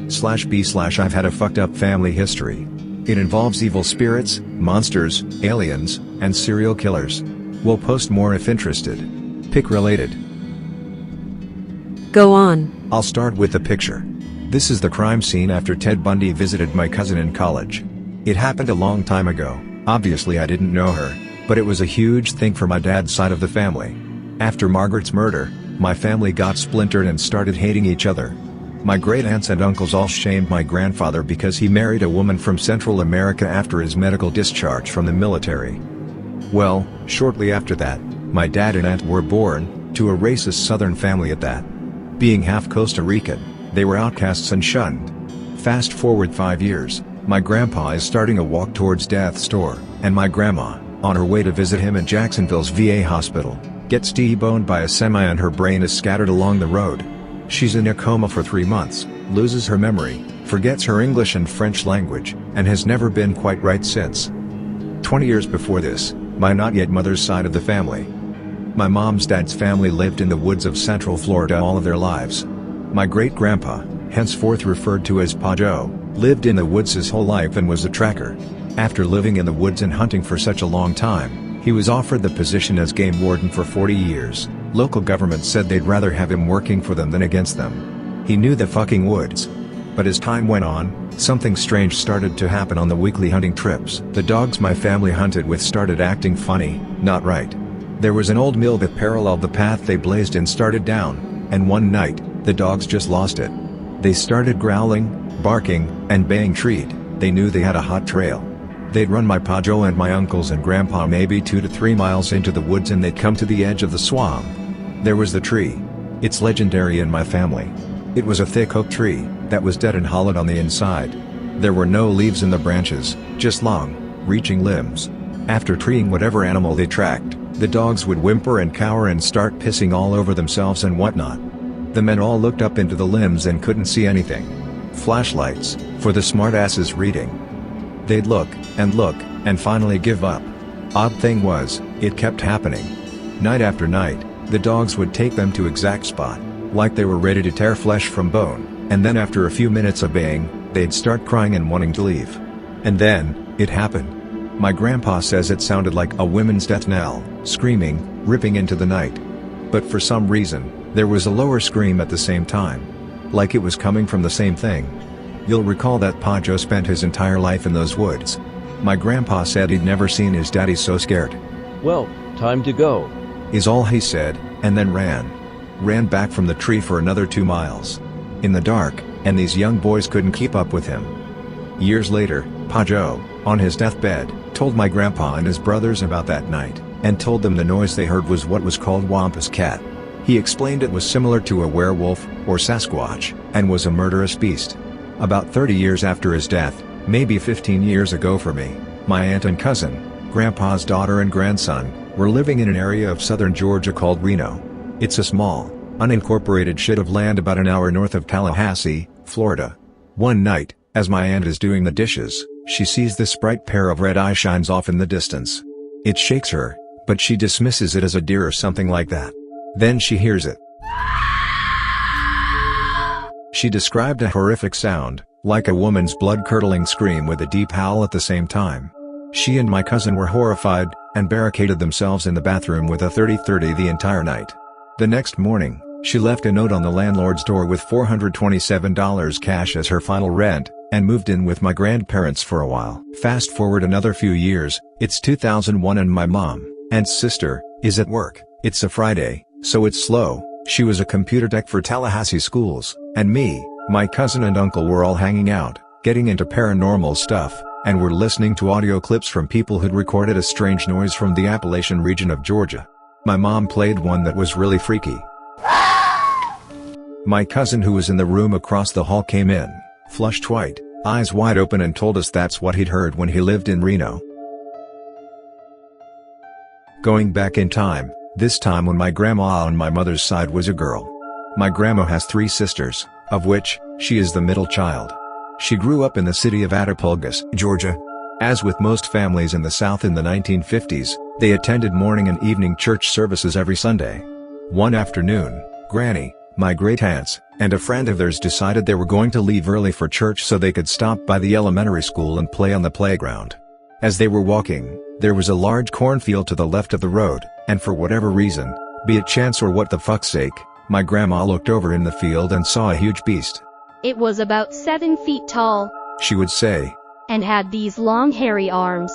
/b/I've had a fucked up family history. It involves evil spirits, monsters, aliens, and serial killers. We'll post more if interested. Pic related. Go on. I'll start with the picture. This is the crime scene after Ted Bundy visited my cousin in college. It happened a long time ago. Obviously I didn't know her, but it was a huge thing for my dad's side of the family. After Margaret's murder, my family got splintered and started hating each other. My great-aunts and uncles all shamed my grandfather because he married a woman from Central America after his medical discharge from the military. Well, shortly after that, my dad and aunt were born, to a racist southern family at that. Being half Costa Rican, they were outcasts and shunned. Fast forward 5 years, my grandpa is starting a walk towards death's door, and my grandma, on her way to visit him in Jacksonville's VA hospital, gets T-boned by a semi and her brain is scattered along the road. She's in a coma for 3 months, loses her memory, forgets her English and French language, and has never been quite right since. 20 years before this, my not yet mother's side of the family. My mom's dad's family lived in the woods of Central Florida all of their lives. My great-grandpa, henceforth referred to as Pa Joe, lived in the woods his whole life and was a tracker. After living in the woods and hunting for such a long time, he was offered the position as game warden for 40 years. Local government said they'd rather have him working for them than against them. He knew the fucking woods. But as time went on, something strange started to happen on the weekly hunting trips. The dogs my family hunted with started acting funny, not right. There was an old mill that paralleled the path they blazed and started down, and one night, the dogs just lost it. They started growling, barking, and baying treed. They knew they had a hot trail. They'd run my Pa Joe and my uncles and grandpa maybe 2 to 3 miles into the woods and they'd come to the edge of the swamp. There was the tree. It's legendary in my family. It was a thick oak tree, that was dead and hollowed on the inside. There were no leaves in the branches, just long, reaching limbs. After treeing whatever animal they tracked, the dogs would whimper and cower and start pissing all over themselves and whatnot. The men all looked up into the limbs and couldn't see anything. Flashlights, for the smartasses reading. They'd look, and finally give up. Odd thing was, it kept happening. Night after night, the dogs would take them to exact spot, like they were ready to tear flesh from bone, and then after a few minutes of baying, they'd start crying and wanting to leave. And then, it happened. My grandpa says it sounded like a woman's death knell, screaming, ripping into the night. But for some reason, there was a lower scream at the same time. Like it was coming from the same thing. You'll recall that Pa Joe spent his entire life in those woods. My grandpa said he'd never seen his daddy so scared. "Well, time to go," is all he said, and then ran. Ran back from the tree for another 2 miles. In the dark, and these young boys couldn't keep up with him. Years later, Pa Joe, on his deathbed, told my grandpa and his brothers about that night, and told them the noise they heard was what was called Wampus Cat. He explained it was similar to a werewolf, or Sasquatch, and was a murderous beast. About 30 years after his death, maybe 15 years ago for me, my aunt and cousin, grandpa's daughter and grandson, were living in an area of southern Georgia called Reno. It's a small, unincorporated shit of land about an hour north of Tallahassee, Florida. One night, as my aunt is doing the dishes, she sees this bright pair of red eyes shines off in the distance. It shakes her, but she dismisses it as a deer or something like that. Then she hears it. She described a horrific sound, like a woman's blood-curdling scream with a deep howl at the same time. She and my cousin were horrified, and barricaded themselves in the bathroom with a 30-30 the entire night. The next morning, she left a note on the landlord's door with $427 cash as her final rent, and moved in with my grandparents for a while. Fast forward another few years, it's 2001 and my mom, and sister, is at work. It's a Friday, so it's slow. She was a computer tech for Tallahassee schools, and me, my cousin and uncle were all hanging out, getting into paranormal stuff, and were listening to audio clips from people who'd recorded a strange noise from the Appalachian region of Georgia. My mom played one that was really freaky. My cousin who was in the room across the hall came in, flushed white, eyes wide open and told us that's what he'd heard when he lived in Reno. Going back in time, this time when my grandma on my mother's side was a girl. My grandma has 3 sisters, of which, she is the middle child. She grew up in the city of Attapulgos, Georgia. As with most families in the South in the 1950s, they attended morning and evening church services every Sunday. One afternoon, Granny, my great-aunts, and a friend of theirs decided they were going to leave early for church so they could stop by the elementary school and play on the playground. As they were walking, there was a large cornfield to the left of the road, and for whatever reason, be it chance or what the fuck's sake, my grandma looked over in the field and saw a huge beast. It was about 7 feet tall, She would say. and had these long hairy arms,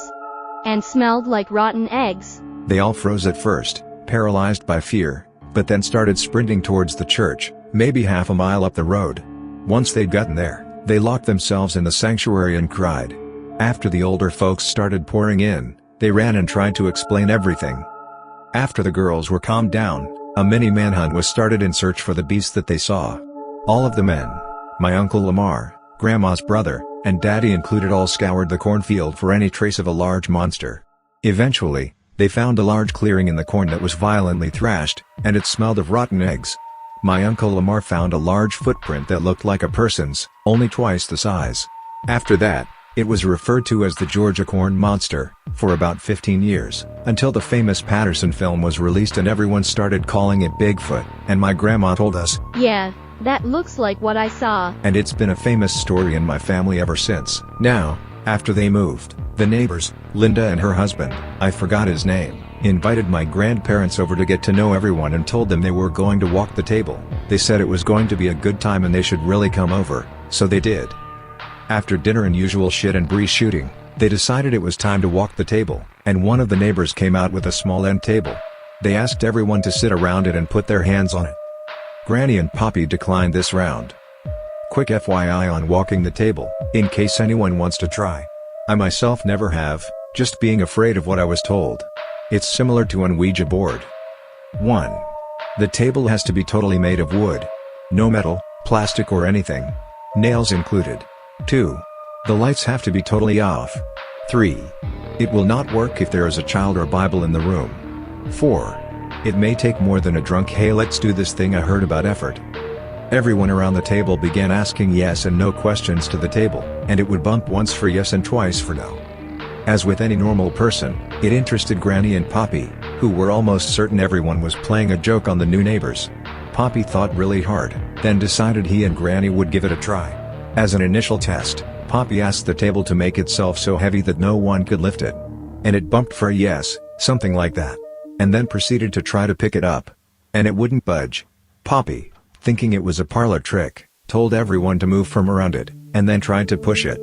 and smelled like rotten eggs. They all froze at first, paralyzed by fear, but then started sprinting towards the church, maybe half a mile up the road. Once they'd gotten there, they locked themselves in the sanctuary and cried. After the older folks started pouring in, they ran and tried to explain everything. After the girls were calmed down, a mini manhunt was started in search for the beast that they saw. All of the men, my Uncle Lamar, Grandma's brother, and Daddy included, all scoured the cornfield for any trace of a large monster. Eventually, they found a large clearing in the corn that was violently thrashed, and it smelled of rotten eggs. My Uncle Lamar found a large footprint that looked like a person's, only twice the size. After that, it was referred to as the Georgia Corn Monster, for about 15 years, until the famous Patterson film was released and everyone started calling it Bigfoot, and my grandma told us, Yeah, that looks like what I saw. and it's been a famous story in my family ever since. Now, after they moved, the neighbors, Linda and her husband, I forgot his name, invited my grandparents over to get to know everyone and told them they were going to walk the table. They said it was going to be a good time and they should really come over, so they did. After dinner and usual shit and breeze shooting, they decided it was time to walk the table, and one of the neighbors came out with a small end table. They asked everyone to sit around it and put their hands on it. Granny and Poppy declined this round. Quick FYI on walking the table, in case anyone wants to try. I myself never have, just being afraid of what I was told. It's similar to an Ouija board. 1. The table has to be totally made of wood. No metal, plastic or anything. Nails included. 2. The lights have to be totally off. 3. It will not work if there is a child or Bible in the room. 4. It may take more than a drunk "hey let's do this thing I heard about" effort. Everyone around the table began asking yes and no questions to the table, and it would bump once for yes and twice for no. As with any normal person, it interested Granny and Poppy, who were almost certain everyone was playing a joke on the new neighbors. Poppy thought really hard, then decided he and Granny would give it a try. As an initial test, Poppy asked the table to make itself so heavy that no one could lift it. And it bumped for a yes, something like that. And then proceeded to try to pick it up. And it wouldn't budge. Poppy, thinking it was a parlor trick, told everyone to move from around it, and then tried to push it.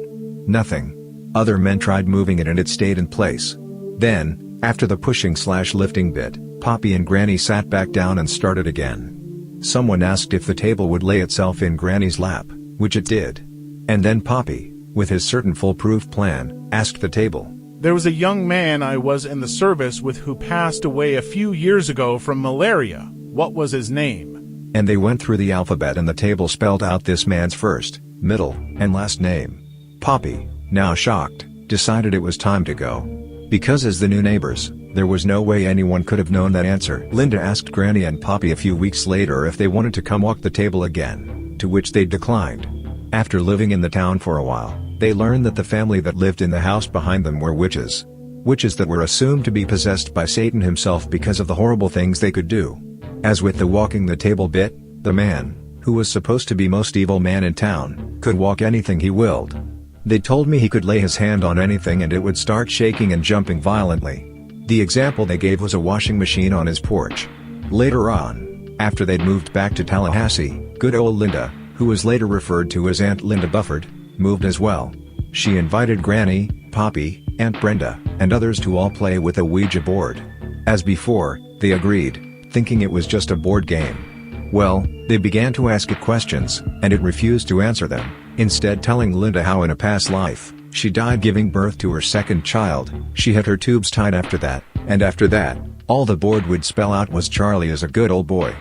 Nothing. Other men tried moving it and it stayed in place. Then, after the pushing/lifting bit, Poppy and Granny sat back down and started again. Someone asked if the table would lay itself in Granny's lap, which it did. And then Poppy, with his certain foolproof plan, asked the table. There was a young man I was in the service with who passed away a few years ago from malaria. What was his name? And they went through the alphabet and the table spelled out this man's first, middle, and last name. Poppy, now shocked, decided it was time to go. Because as the new neighbors, there was no way anyone could have known that answer. Linda asked Granny and Poppy a few weeks later if they wanted to come walk the table again, to which they declined. After living in the town for a while, they learned that the family that lived in the house behind them were witches. Witches that were assumed to be possessed by Satan himself because of the horrible things they could do. As with the walking the table bit, the man, who was supposed to be most evil man in town, could walk anything he willed. They told me he could lay his hand on anything and it would start shaking and jumping violently. The example they gave was a washing machine on his porch. Later on, after they'd moved back to Tallahassee, good old Linda, who was later referred to as Aunt Linda Bufford, moved as well. She invited Granny, Poppy, Aunt Brenda, and others to all play with a Ouija board. As before, they agreed, thinking it was just a board game. Well, they began to ask it questions, and it refused to answer them, instead telling Linda how in a past life, she died giving birth to her second child. She had her tubes tied after that, and after that, all the board would spell out was Charlie is a good old boy.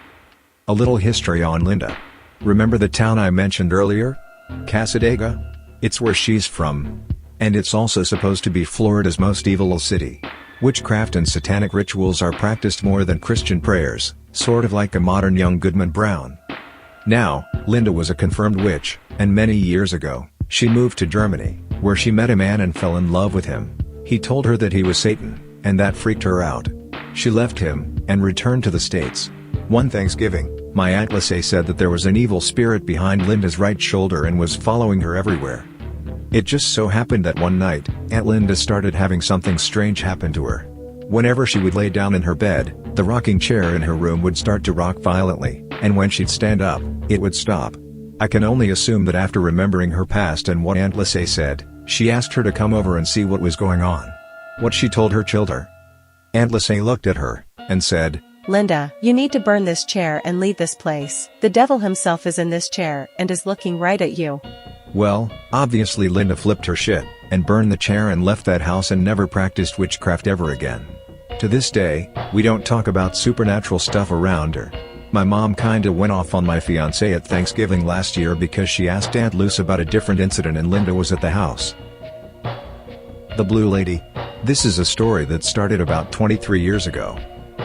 A little history on Linda. Remember the town I mentioned earlier? Cassadaga? It's where she's from. And it's also supposed to be Florida's most evil city. Witchcraft and satanic rituals are practiced more than Christian prayers, sort of like a modern young Goodman Brown. Now, Linda was a confirmed witch, and many years ago, she moved to Germany, where she met a man and fell in love with him. He told her that he was Satan, and that freaked her out. She left him, and returned to the States. One Thanksgiving, my Aunt Lissay said that there was an evil spirit behind Linda's right shoulder and was following her everywhere. It just so happened that one night, Aunt Linda started having something strange happen to her. Whenever she would lay down in her bed, the rocking chair in her room would start to rock violently, and when she'd stand up, it would stop. I can only assume that after remembering her past and what Aunt Lissay said, she asked her to come over and see what was going on. What she told her chilled her. Aunt Lissay looked at her, and said, Linda, you need to burn this chair and leave this place. The devil himself is in this chair and is looking right at you. Well, obviously Linda flipped her shit, and burned the chair and left that house and never practiced witchcraft ever again. To this day, we don't talk about supernatural stuff around her. My mom kinda went off on my fiancé at Thanksgiving last year because she asked Aunt Luce about a different incident and Linda was at the house. The Blue Lady. This is a story that started about 23 years ago.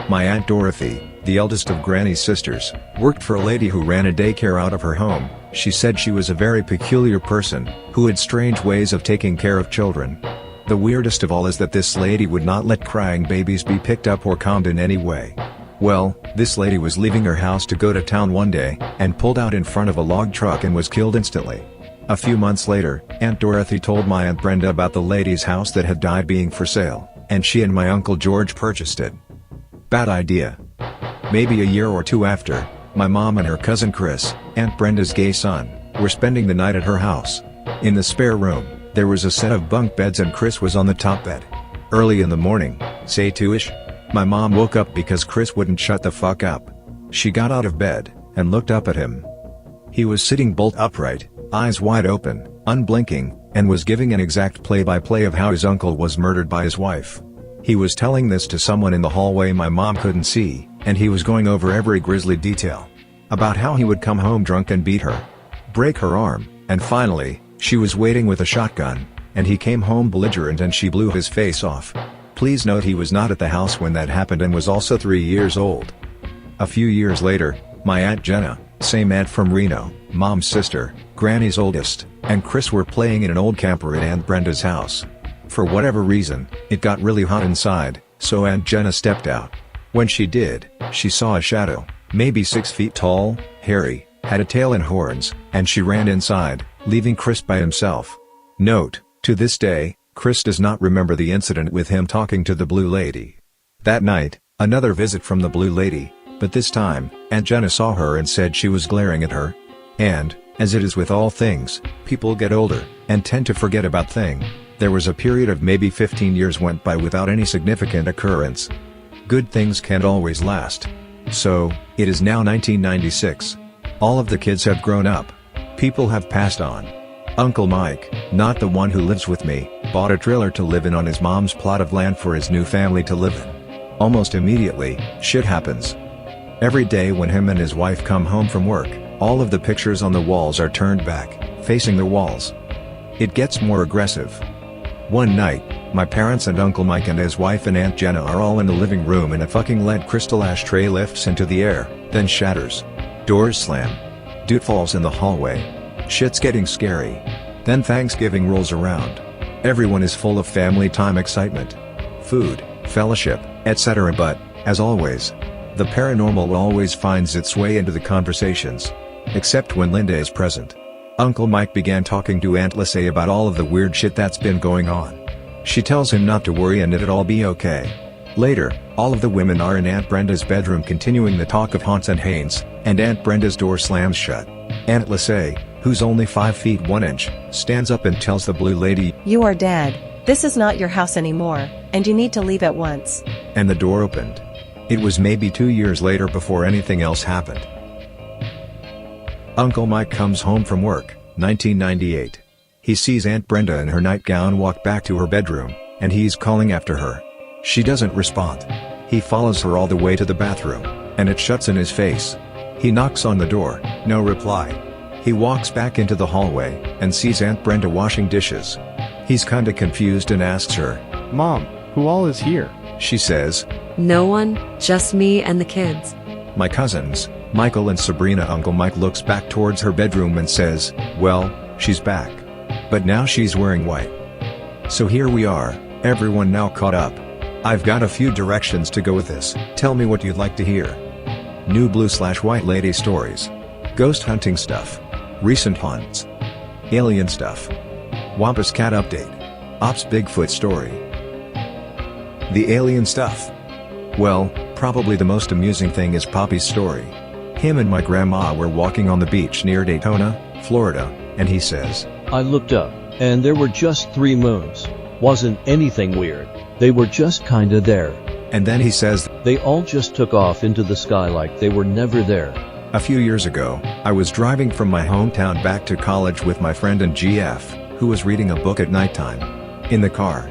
My Aunt Dorothy, the eldest of Granny's sisters, worked for a lady who ran a daycare out of her home. She said she was a very peculiar person, who had strange ways of taking care of children. The weirdest of all is that this lady would not let crying babies be picked up or calmed in any way. Well, this lady was leaving her house to go to town one day, and pulled out in front of a log truck and was killed instantly. A few months later, Aunt Dorothy told my Aunt Brenda about the lady's house that had died being for sale, and she and my Uncle George purchased it. Bad idea. Maybe a year or two after, my mom and her cousin Chris, Aunt Brenda's gay son, were spending the night at her house. In the spare room, there was a set of bunk beds and Chris was on the top bed. Early in the morning, say 2ish, my mom woke up because Chris wouldn't shut the fuck up. She got out of bed, and looked up at him. He was sitting bolt upright, eyes wide open, unblinking, and was giving an exact play-by-play of how his uncle was murdered by his wife. He was telling this to someone in the hallway my mom couldn't see, and he was going over every grisly detail. About how he would come home drunk and beat her, break her arm, and finally, she was waiting with a shotgun, and he came home belligerent and she blew his face off. Please note he was not at the house when that happened and was also 3 years old. A few years later, my Aunt Jenna, same aunt from Reno, Mom's sister, Granny's oldest, and Chris were playing in an old camper at Aunt Brenda's house. For whatever reason, it got really hot inside, so Aunt Jenna stepped out. When she did, she saw a shadow, maybe 6 feet tall, hairy, had a tail and horns, and she ran inside, leaving Chris by himself. Note, to this day, Chris does not remember the incident with him talking to the Blue Lady. That night, another visit from the Blue Lady, but this time, Aunt Jenna saw her and said she was glaring at her. And, as it is with all things, people get older, and tend to forget about things. There was a period of maybe 15 years went by without any significant occurrence. Good things can't always last. So, it is now 1996. All of the kids have grown up. People have passed on. Uncle Mike, not the one who lives with me, bought a trailer to live in on his mom's plot of land for his new family to live in. Almost immediately, shit happens. Every day when him and his wife come home from work, all of the pictures on the walls are turned back, facing the walls. It gets more aggressive. One night, my parents and Uncle Mike and his wife and Aunt Jenna are all in the living room and a fucking lead crystal ashtray lifts into the air, then shatters. Doors slam. Dude falls in the hallway. Shit's getting scary. Then Thanksgiving rolls around. Everyone is full of family time excitement. Food, fellowship, etc. But, as always, the paranormal always finds its way into the conversations. Except when Linda is present. Uncle Mike began talking to Aunt Lissay about all of the weird shit that's been going on. She tells him not to worry and it'll all be okay. Later, all of the women are in Aunt Brenda's bedroom continuing the talk of haunts and haints, and Aunt Brenda's door slams shut. Aunt Lissay, who's only 5 feet 1 inch, stands up and tells the Blue Lady, You are dead. This is not your house anymore, and you need to leave at once. And the door opened. It was maybe 2 years later before anything else happened. Uncle Mike comes home from work, 1998. He sees Aunt Brenda in her nightgown walk back to her bedroom, and he's calling after her. She doesn't respond. He follows her all the way to the bathroom, and it shuts in his face. He knocks on the door, no reply. He walks back into the hallway, and sees Aunt Brenda washing dishes. He's kinda confused and asks her, Mom, who all is here? She says, No one, just me and the kids. My cousins, Michael and Sabrina. Uncle Mike looks back towards her bedroom and says, well, she's back. But now she's wearing white. So here we are, everyone now caught up. I've got a few directions to go with this. Tell me what you'd like to hear. New blue/white lady stories. Ghost hunting stuff. Recent haunts. Alien stuff. Wampus Cat update. Ops Bigfoot story. The alien stuff. Well, probably the most amusing thing is Poppy's story. Him and my grandma were walking on the beach near Daytona, Florida, and he says, I looked up, and there were just 3 moons. Wasn't anything weird. They were just kinda there. and then he says, They all just took off into the sky like they were never there. a few years ago, I was driving from my hometown back to college with my friend and GF, who was reading a book at nighttime. In the car.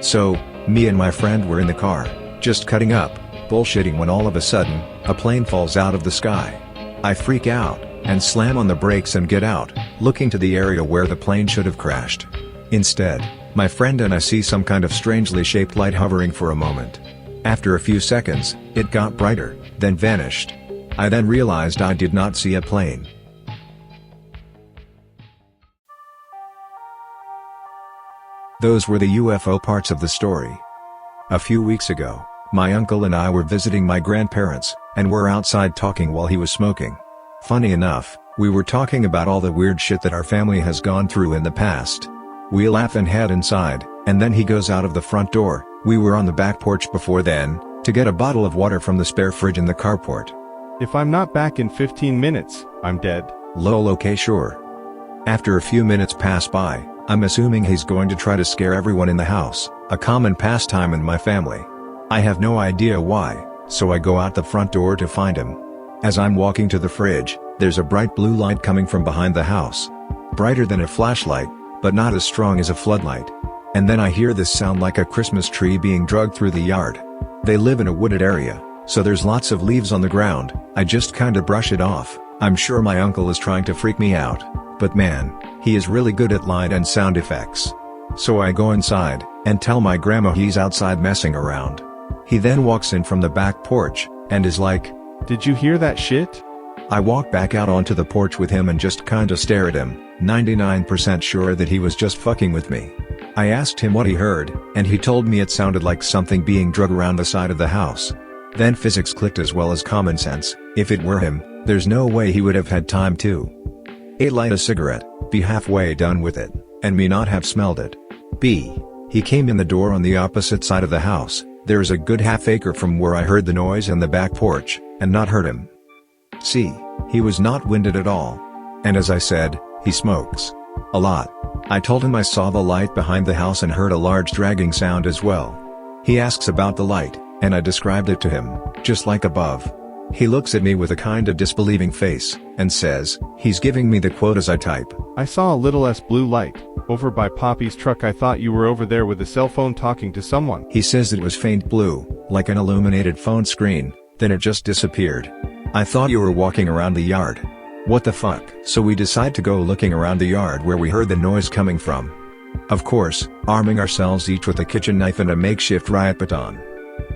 So, me and my friend were in the car, just cutting up, bullshitting when all of a sudden, a plane falls out of the sky. I freak out, and slam on the brakes and get out, looking to the area where the plane should have crashed. Instead, my friend and I see some kind of strangely shaped light hovering for a moment. After a few seconds, it got brighter, then vanished. I then realized I did not see a plane. Those were the UFO parts of the story. A few weeks ago, my uncle and I were visiting my grandparents, and were outside talking while he was smoking. Funny enough, we were talking about all the weird shit that our family has gone through in the past. We laugh and head inside, and then he goes out of the front door. We were on the back porch before then, to get a bottle of water from the spare fridge in the carport. If I'm not back in 15 minutes, I'm dead. Lol, okay, sure. After a few minutes pass by, I'm assuming he's going to try to scare everyone in the house, a common pastime in my family. I have no idea why, so I go out the front door to find him. As I'm walking to the fridge, there's a bright blue light coming from behind the house. Brighter than a flashlight, but not as strong as a floodlight. And then I hear this sound like a Christmas tree being dragged through the yard. They live in a wooded area, so there's lots of leaves on the ground. I just kinda brush it off. I'm sure my uncle is trying to freak me out, but man, he is really good at light and sound effects. So I go inside, and tell my grandma he's outside messing around. He then walks in from the back porch, and is like, Did you hear that shit? I walk back out onto the porch with him and just kinda stare at him, 99% sure that he was just fucking with me. I asked him what he heard, and he told me it sounded like something being dragged around the side of the house. Then physics clicked as well as common sense. If it were him, there's no way he would have had time to A. light a cigarette, be halfway done with it, and me not have smelled it. B. He came in the door on the opposite side of the house. There is a good half acre from where I heard the noise in the back porch, and not heard him. C. He was not winded at all. And as I said, he smokes a lot. I told him I saw the light behind the house and heard a large dragging sound as well. He asks about the light, and I described it to him, just like above. He looks at me with a kind of disbelieving face, and says, he's giving me the quote as I type. I saw a little blue light over by Poppy's truck. I thought you were over there with a cell phone talking to someone. He says it was faint blue, like an illuminated phone screen, then it just disappeared. I thought you were walking around the yard. What the fuck? So we decide to go looking around the yard where we heard the noise coming from. Of course, arming ourselves each with a kitchen knife and a makeshift riot baton.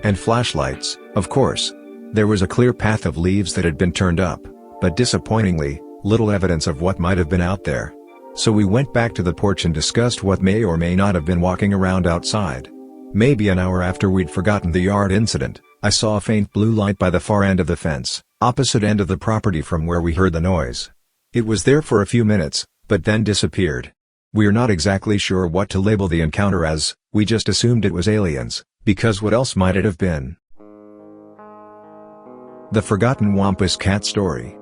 And flashlights, of course. There was a clear path of leaves that had been turned up, but disappointingly, little evidence of what might have been out there. So we went back to the porch and discussed what may or may not have been walking around outside. Maybe an hour after we'd forgotten the yard incident, I saw a faint blue light by the far end of the fence, opposite end of the property from where we heard the noise. It was there for a few minutes, but then disappeared. We're not exactly sure what to label the encounter as. We just assumed it was aliens, because what else might it have been? The Forgotten Wampus Cat story.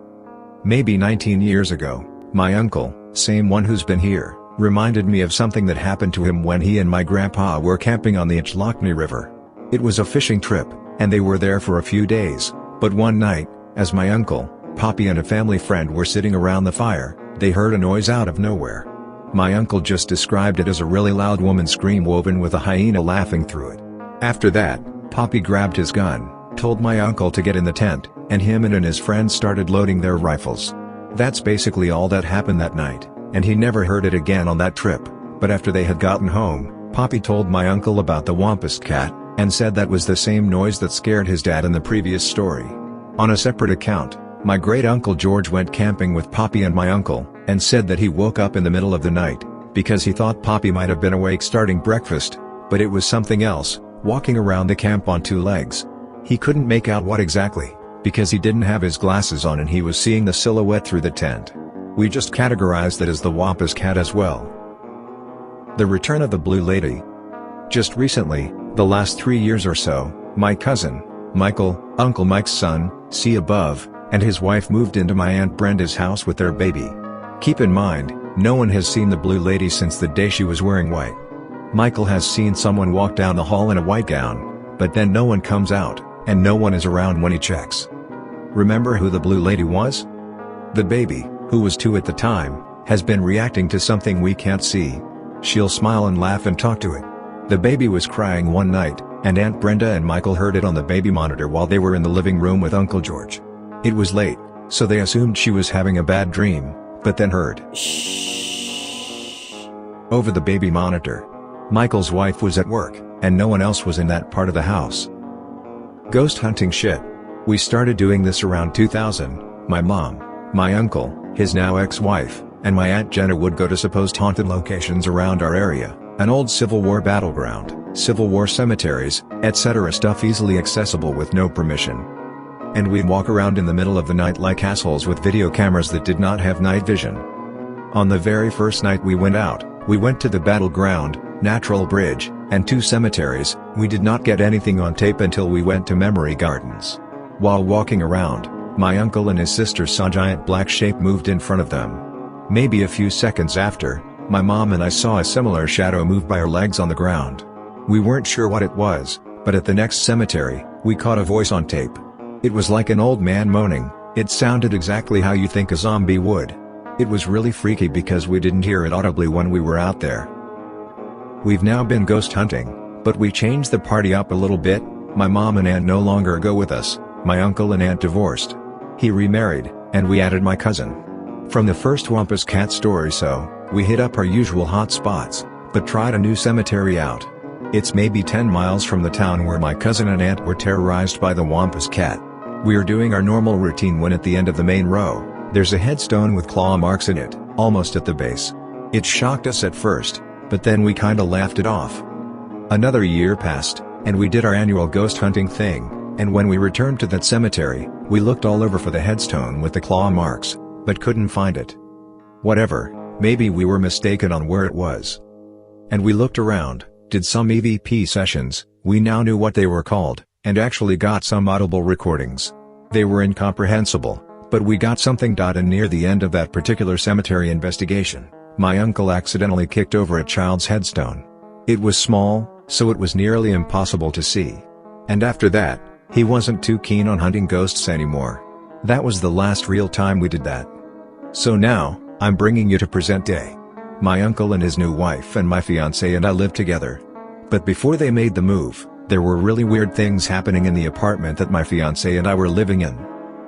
Maybe 19 years ago, my uncle, same one who's been here, reminded me of something that happened to him when he and my grandpa were camping on the S.T.A.L.K.E.R River. It was a fishing trip, and they were there for a few days, but one night, as my uncle, Poppy and a family friend were sitting around the fire, they heard a noise out of nowhere. My uncle just described it as a really loud woman scream woven with a hyena laughing through it. After that, Poppy grabbed his gun, told my uncle to get in the tent, and him and his friends started loading their rifles. That's basically all that happened that night, and he never heard it again on that trip. But after they had gotten home, Poppy told my uncle about the Wampus Cat, and said that was the same noise that scared his dad in the previous story. On a separate account, my great-uncle George went camping with Poppy and my uncle, and said that he woke up in the middle of the night, because he thought Poppy might have been awake starting breakfast, but it was something else, walking around the camp on 2 legs. He couldn't make out what exactly, because he didn't have his glasses on and he was seeing the silhouette through the tent. We just categorized that as the Wampus Cat as well. The return of the Blue Lady. Just recently, the last 3 years or so, my cousin, Michael, Uncle Mike's son, see above, and his wife moved into my Aunt Brenda's house with their baby. Keep in mind, no one has seen the Blue Lady since the day she was wearing white. Michael has seen someone walk down the hall in a white gown, but then no one comes out, and no one is around when he checks. Remember who the Blue Lady was? The baby, who was 2 at the time, has been reacting to something we can't see. She'll smile and laugh and talk to it. The baby was crying one night, and Aunt Brenda and Michael heard it on the baby monitor while they were in the living room with Uncle George. It was late, so they assumed she was having a bad dream, but then heard shh over the baby monitor. Michael's wife was at work, and no one else was in that part of the house. Ghost hunting shit. We started doing this around 2000, my mom, my uncle, his now ex-wife, and my Aunt Jenna would go to supposed haunted locations around our area, an old Civil War battleground, Civil War cemeteries, etc. stuff easily accessible with no permission. And we'd walk around in the middle of the night like assholes with video cameras that did not have night vision. On the very first night we went out, we went to the battleground, Natural Bridge, and 2 cemeteries. We did not get anything on tape until we went to Memory Gardens. While walking around, my uncle and his sister saw a giant black shape moved in front of them. Maybe a few seconds after, my mom and I saw a similar shadow move by her legs on the ground. We weren't sure what it was, but at the next cemetery, we caught a voice on tape. It was like an old man moaning. It sounded exactly how you think a zombie would. It was really freaky because we didn't hear it audibly when we were out there. We've now been ghost hunting, but we changed the party up a little bit. My mom and aunt no longer go with us, my uncle and aunt divorced. He remarried, and we added my cousin. From the first Wampus Cat story we hit up our usual hot spots, but tried a new cemetery out. It's maybe 10 miles from the town where my cousin and aunt were terrorized by the Wampus Cat. We are doing our normal routine when at the end of the main row, there's a headstone with claw marks in it, almost at the base. It shocked us at first, but then we kinda laughed it off. Another year passed, and we did our annual ghost hunting thing, and when we returned to that cemetery, we looked all over for the headstone with the claw marks, but couldn't find it. Whatever, maybe we were mistaken on where it was. And we looked around, did some EVP sessions, we now knew what they were called, and actually got some audible recordings. They were incomprehensible, but we got something. And near the end of that particular cemetery investigation, my uncle accidentally kicked over a child's headstone. It was small, so it was nearly impossible to see. And after that, he wasn't too keen on hunting ghosts anymore. That was the last real time we did that. So now, I'm bringing you to present day. My uncle and his new wife and my fiancé and I lived together. But before they made the move, there were really weird things happening in the apartment that my fiancé and I were living in.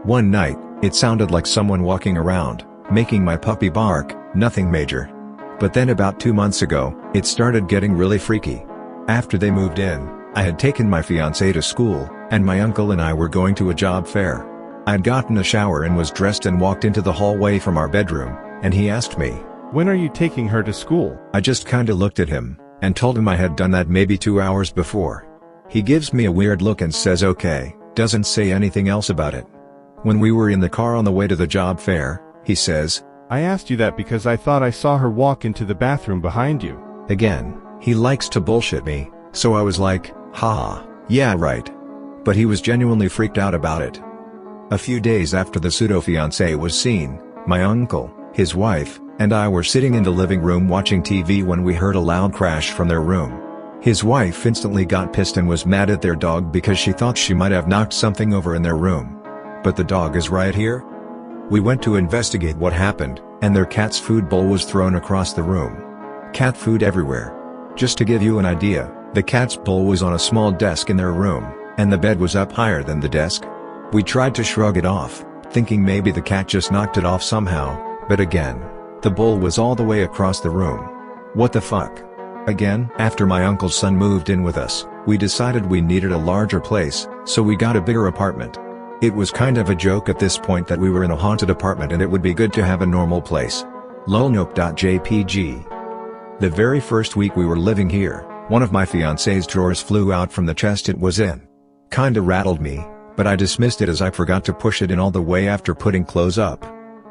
One night, it sounded like someone walking around, making my puppy bark, nothing major. But then about 2 months ago, it started getting really freaky. After they moved in, I had taken my fiancé to school, and my uncle and I were going to a job fair. I'd gotten a shower and was dressed and walked into the hallway from our bedroom, and he asked me, "When are you taking her to school?" I just kinda looked at him, and told him I had done that maybe 2 hours before. He gives me a weird look and says okay, doesn't say anything else about it. When we were in the car on the way to the job fair, he says, "I asked you that because I thought I saw her walk into the bathroom behind you." Again, he likes to bullshit me, so I was like, haha, yeah right. But he was genuinely freaked out about it. A few days after the pseudo-fiancé was seen, my uncle, his wife, and I were sitting in the living room watching TV when we heard a loud crash from their room. His wife instantly got pissed and was mad at their dog because she thought she might have knocked something over in their room. But the dog is right here? We went to investigate what happened, and their cat's food bowl was thrown across the room. Cat food everywhere. Just to give you an idea, the cat's bowl was on a small desk in their room, and the bed was up higher than the desk. We tried to shrug it off, thinking maybe the cat just knocked it off somehow, but again, the bowl was all the way across the room. What the fuck? Again, after my uncle's son moved in with us, we decided we needed a larger place, so we got a bigger apartment. It was kind of a joke at this point that we were in a haunted apartment and it would be good to have a normal place. lolnope.jpg. The very first week we were living here, one of my fiancé's drawers flew out from the chest it was in. Kinda rattled me, but I dismissed it as I forgot to push it in all the way after putting clothes up.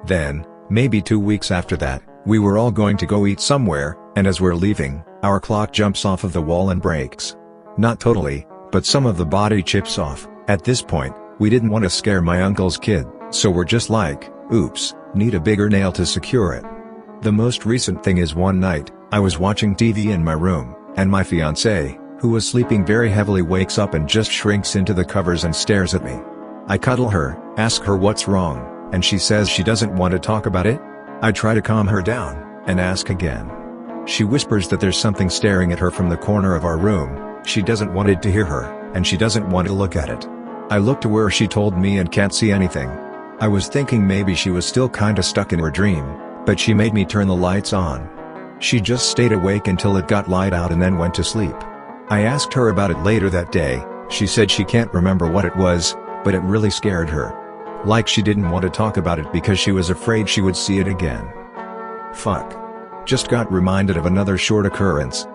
Then, maybe 2 weeks after that, we were all going to go eat somewhere, and as we're leaving, our clock jumps off of the wall and breaks. Not totally, but some of the body chips off. At this point, we didn't want to scare my uncle's kid, so we're just like, oops, need a bigger nail to secure it. The most recent thing is one night, I was watching TV in my room, and my fiancée, who was sleeping very heavily, wakes up and just shrinks into the covers and stares at me. I cuddle her, ask her what's wrong, and she says she doesn't want to talk about it. I try to calm her down, and ask again. She whispers that there's something staring at her from the corner of our room. She doesn't want it to hear her, and she doesn't want to look at it. I look to where she told me and can't see anything. I was thinking maybe she was still kinda stuck in her dream, but she made me turn the lights on. She just stayed awake until it got light out and then went to sleep. I asked her about it later that day. She said she can't remember what it was, but it really scared her. Like she didn't want to talk about it because she was afraid she would see it again. Fuck. Just got reminded of another short occurrence.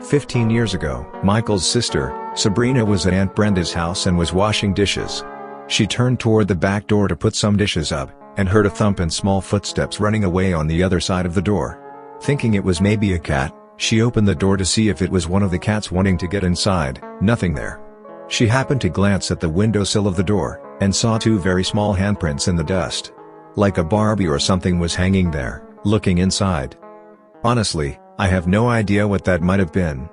15 years ago, Michael's sister, Sabrina, was at Aunt Brenda's house and was washing dishes. She turned toward the back door to put some dishes up, and heard a thump and small footsteps running away on the other side of the door. Thinking it was maybe a cat, she opened the door to see if it was one of the cats wanting to get inside. Nothing there. She happened to glance at the windowsill of the door, and saw 2 very small handprints in the dust. Like a Barbie or something was hanging there, looking inside. Honestly, I have no idea what that might have been,